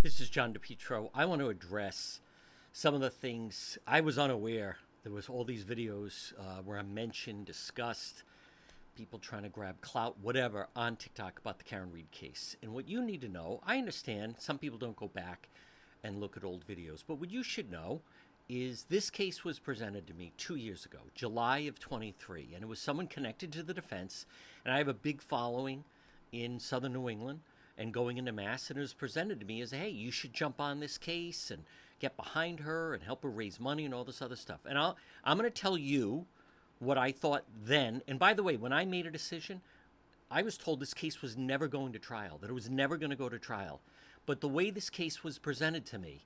This is John DePietro. I want to address some of the things I was unaware. There was all these videos where I mentioned, discussed, people trying to grab clout, whatever, on TikTok about the Karen Read case. And what you need to know, I understand some people don't go back and look at old videos, but what you should know is this case was presented to me 2 years ago, July of 23, and it was someone connected to the defense. And I have a big following in southern New England and going into Mass, and it was presented to me as, hey, you should jump on this case and get behind her and help her raise money and all this other stuff. And I'm going to tell you what I thought then. And by the way, when I made a decision, I was told this case was never going to trial, that it was never going to go to trial. But the way this case was presented to me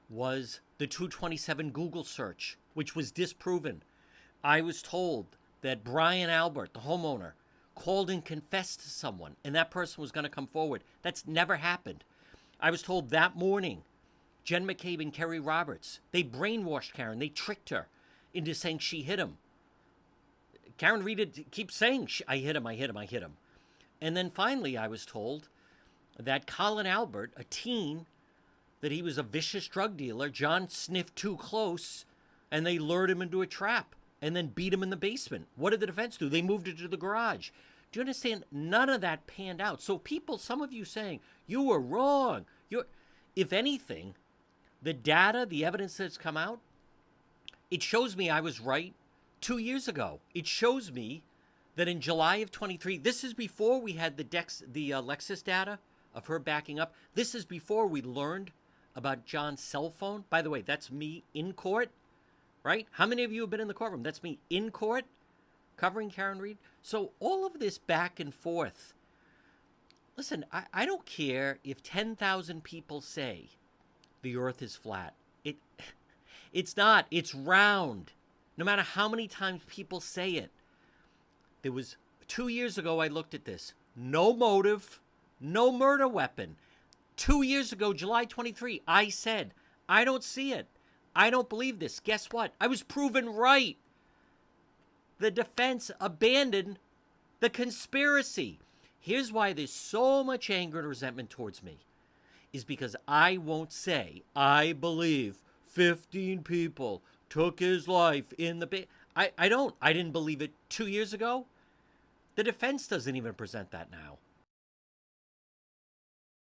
was the 227 Google search, which was disproven. I was told that Brian Albert, the homeowner, called and confessed to someone, and that person was going to come forward. That's never happened. I was told that morning, Jen McCabe and Kerry Roberts, they brainwashed Karen. They tricked her into saying she hit him. Karen Read keeps saying, I hit him, I hit him, I hit him. And then finally, I was told that Colin Albert, a teen, that he was a vicious drug dealer. John sniffed too close, and they lured him into a trap and then beat him in the basement. What did the defense do? They moved it to the garage. Do you understand? None of that panned out. So people, some of you saying, you were wrong. If anything, the data, the evidence that's come out, it shows me I was right 2 years ago. It shows me that in July of 23, this is before we had the Lexus data of her backing up. This is before we learned about John's cell phone. By the way, that's me in court, right? How many of you have been in the courtroom? That's me in court covering Karen Read. So all of this back and forth. Listen, I don't care if 10,000 people say the earth is flat. It's not. It's round. No matter how many times people say it. There was 2 years ago I looked at this. No motive, no murder weapon. 2 years ago, July 23, I said, I don't see it. I don't believe this. Guess what? I was proven right. The defense abandoned the conspiracy. Here's why there's so much anger and resentment towards me. Is because I won't say, I believe 15 people took his life in the... I don't. I didn't believe it 2 years ago. The defense doesn't even present that now.